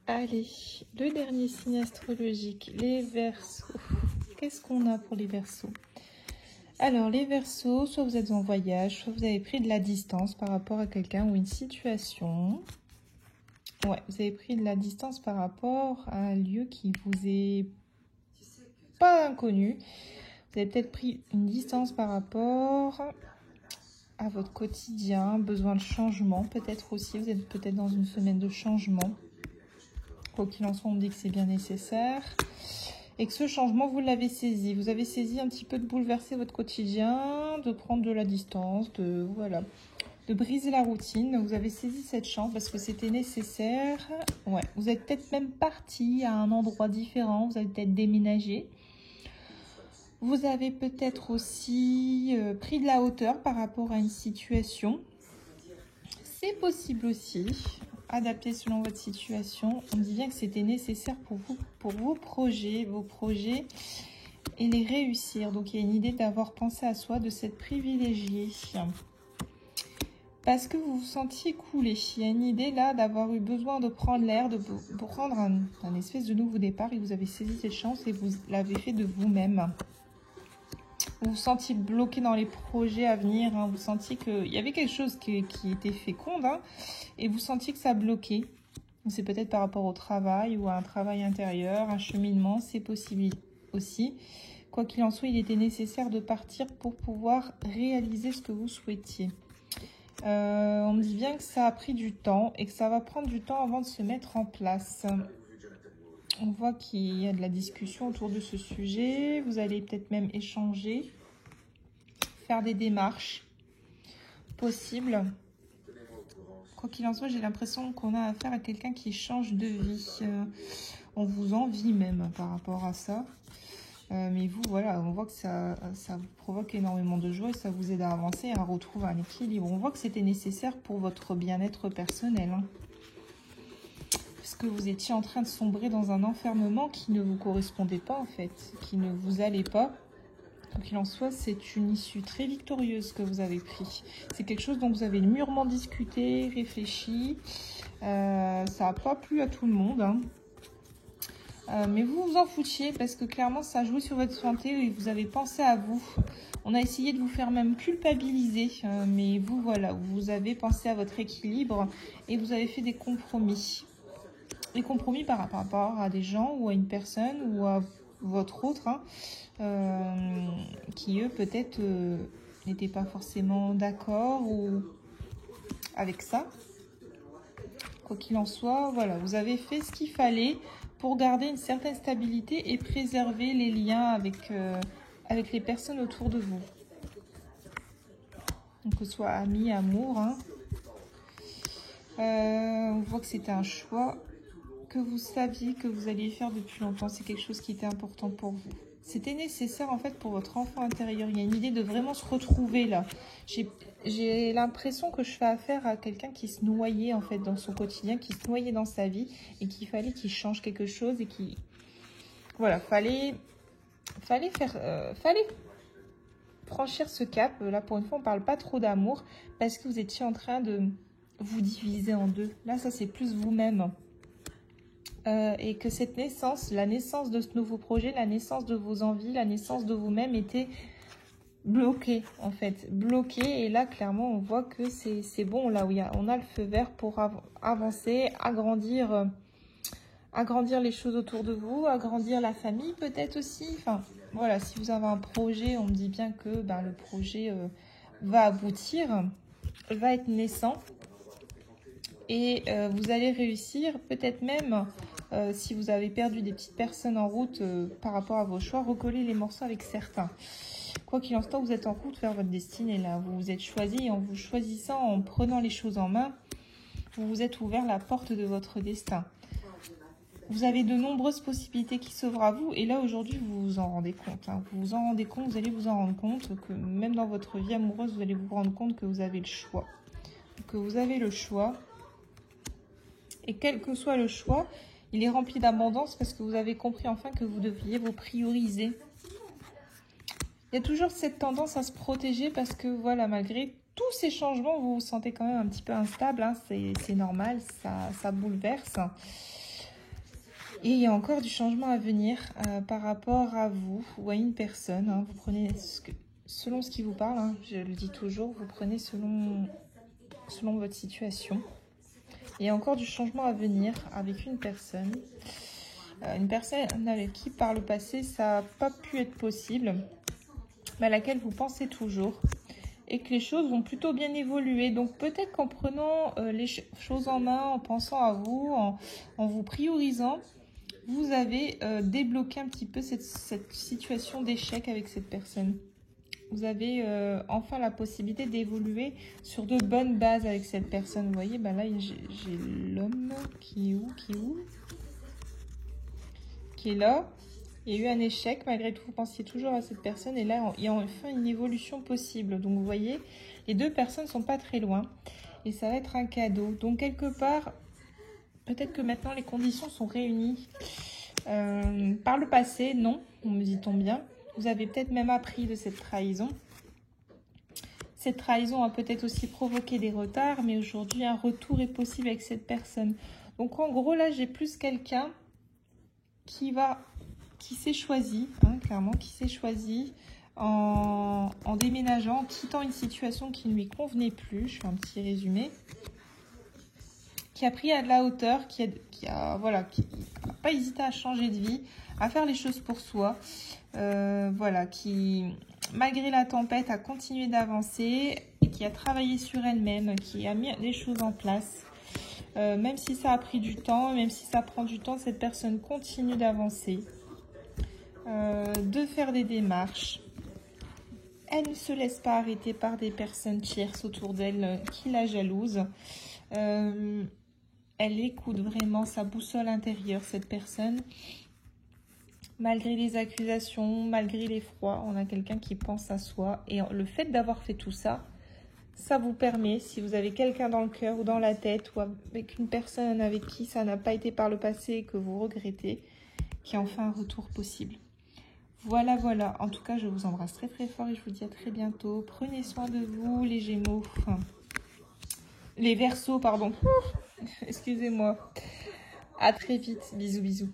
Allez, le dernier signe astrologique, les Verseaux. Qu'est-ce qu'on a pour les Verseaux? Alors, les Verseaux, soit vous êtes en voyage, soit vous avez pris de la distance par rapport à quelqu'un ou une situation. Ouais, vous avez pris de la distance par rapport à un lieu qui vous est pas inconnu. Vous avez peut-être pris une distance par rapport à votre quotidien, besoin de changement peut-être aussi. Vous êtes peut-être dans une semaine de changement. Quoi qu'il en soit, on me dit que c'est bien nécessaire. Et que ce changement, vous l'avez saisi. Vous avez saisi un petit peu de bouleverser votre quotidien, de prendre de la distance, de briser la routine. Vous avez saisi cette chance parce que c'était nécessaire. Ouais, vous êtes peut-être même parti à un endroit différent. Vous avez peut-être déménagé. Vous avez peut-être aussi pris de la hauteur par rapport à une situation. C'est possible aussi. Adapté selon votre situation. On dit bien que c'était nécessaire pour vous, pour vos projets et les réussir. Donc il y a une idée d'avoir pensé à soi, de s'être privilégié. Parce que vous vous sentiez couler. Il y a une idée là d'avoir eu besoin de prendre l'air, de prendre un espèce de nouveau départ et vous avez saisi cette chance et vous l'avez fait de vous-même. Vous vous sentiez bloqué dans les projets à venir, hein. Vous sentiez qu'il y avait quelque chose qui était féconde, hein, et vous sentiez que ça bloquait. C'est peut-être par rapport au travail ou à un travail intérieur, un cheminement, c'est possible aussi. Quoi qu'il en soit, il était nécessaire de partir pour pouvoir réaliser ce que vous souhaitiez. On me dit bien que ça a pris du temps et que ça va prendre du temps avant de se mettre en place. On voit qu'il y a de la discussion autour de ce sujet. Vous allez peut-être même échanger, faire des démarches possibles. Quoi qu'il en soit, j'ai l'impression qu'on a affaire à quelqu'un qui change de vie. On vous envie même par rapport à ça. Mais vous, voilà, on voit que ça vous provoque énormément de joie et ça vous aide à avancer, à retrouver un équilibre. On voit que c'était nécessaire pour votre bien-être personnel, hein. Parce que vous étiez en train de sombrer dans un enfermement qui ne vous correspondait pas en fait, qui ne vous allait pas. Quoi qu'il en soit, c'est une issue très victorieuse que vous avez pris. C'est quelque chose dont vous avez mûrement discuté, réfléchi. Ça n'a pas plu à tout le monde, hein. Mais vous vous en foutiez parce que clairement ça joue sur votre santé et vous avez pensé à vous. On a essayé de vous faire même culpabiliser, mais vous voilà, vous avez pensé à votre équilibre et vous avez fait des compromis. Les compromis par rapport à des gens ou à une personne ou à votre autre, hein, qui eux peut-être n'étaient pas forcément d'accord ou avec ça. Quoi qu'il en soit, voilà, vous avez fait ce qu'il fallait pour garder une certaine stabilité et préserver les liens avec les personnes autour de vous. Donc, que ce soit amis, amour, hein. On voit que c'était un choix que vous saviez que vous alliez faire depuis longtemps. C'est quelque chose qui était important pour vous. C'était nécessaire en fait pour votre enfant intérieur. Il y a une idée de vraiment se retrouver là. J'ai l'impression que je fais affaire à quelqu'un qui se noyait en fait dans son quotidien, qui se noyait dans sa vie et qu'il fallait qu'il change quelque chose et qui, voilà, fallait franchir ce cap. Là pour une fois on parle pas trop d'amour parce que vous étiez en train de vous diviser en deux. Là ça c'est plus vous-même. Et que cette naissance, la naissance de ce nouveau projet, la naissance de vos envies, la naissance de vous-même était bloquée en fait, bloquée. Et là clairement on voit que c'est bon, là où on a le feu vert pour avancer, agrandir les choses autour de vous, agrandir la famille peut-être aussi. Enfin voilà, si vous avez un projet, on me dit bien que le projet va aboutir, va être naissant. Et vous allez réussir, peut-être même, si vous avez perdu des petites personnes en route par rapport à vos choix, recoller les morceaux avec certains. Quoi qu'il en soit, vous êtes en route vers votre destinée là. Vous vous êtes choisi, en vous choisissant, en prenant les choses en main, vous vous êtes ouvert la porte de votre destin. Vous avez de nombreuses possibilités qui s'ouvrent à vous et là aujourd'hui vous vous en rendez compte, hein. Vous vous en rendez compte, vous allez vous en rendre compte que même dans votre vie amoureuse, vous allez vous rendre compte que vous avez le choix. Que vous avez le choix. Et quel que soit le choix, il est rempli d'abondance parce que vous avez compris enfin que vous deviez vous prioriser. Il y a toujours cette tendance à se protéger parce que voilà, malgré tous ces changements, vous vous sentez quand même un petit peu instable, hein. C'est normal, ça bouleverse. Et il y a encore du changement à venir par rapport à vous ou à une personne. Hein. Vous prenez selon ce qui vous parle, hein, je le dis toujours, vous prenez selon votre situation. Il y a encore du changement à venir avec une personne. Une personne avec qui par le passé ça n'a pas pu être possible, mais à laquelle vous pensez toujours. Et que les choses vont plutôt bien évoluer. Donc peut-être qu'en prenant les choses en main, en pensant à vous, en vous priorisant, vous avez débloqué un petit peu cette situation d'échec avec cette personne. Vous avez enfin la possibilité d'évoluer sur de bonnes bases avec cette personne. Vous voyez, bah là j'ai l'homme qui est où qui est là. Il y a eu un échec, malgré tout, vous pensiez toujours à cette personne. Et là, il y a enfin une évolution possible. Donc, vous voyez, les deux personnes ne sont pas très loin. Et ça va être un cadeau. Donc, quelque part, peut-être que maintenant, les conditions sont réunies. Par le passé, non, me dit-on bien. Vous avez peut-être même appris de cette trahison. Cette trahison a peut-être aussi provoqué des retards. Mais aujourd'hui, un retour est possible avec cette personne. Donc, en gros, là, j'ai plus quelqu'un qui s'est choisi, hein, clairement, qui s'est choisi en déménageant, en quittant une situation qui ne lui convenait plus. Je fais un petit résumé. Qui a pris à de la hauteur, qui a pas hésité à changer de vie, à faire les choses pour soi. Voilà, qui, malgré la tempête, a continué d'avancer et qui a travaillé sur elle-même, qui a mis des choses en place. Même si ça a pris du temps, même si ça prend du temps, cette personne continue d'avancer, de faire des démarches. Elle ne se laisse pas arrêter par des personnes tierces autour d'elle qui la jalousent. Elle écoute vraiment sa boussole intérieure, cette personne. Malgré les accusations, malgré l'effroi, on a quelqu'un qui pense à soi. Et le fait d'avoir fait tout ça, ça vous permet, si vous avez quelqu'un dans le cœur ou dans la tête ou avec une personne avec qui ça n'a pas été par le passé et que vous regrettez, qu'il y ait enfin un retour possible. Voilà, voilà. En tout cas, je vous embrasse très très fort et je vous dis à très bientôt. Prenez soin de vous, les Gémeaux. Les Verseaux, pardon. Excusez-moi. À très vite. Bisous, bisous.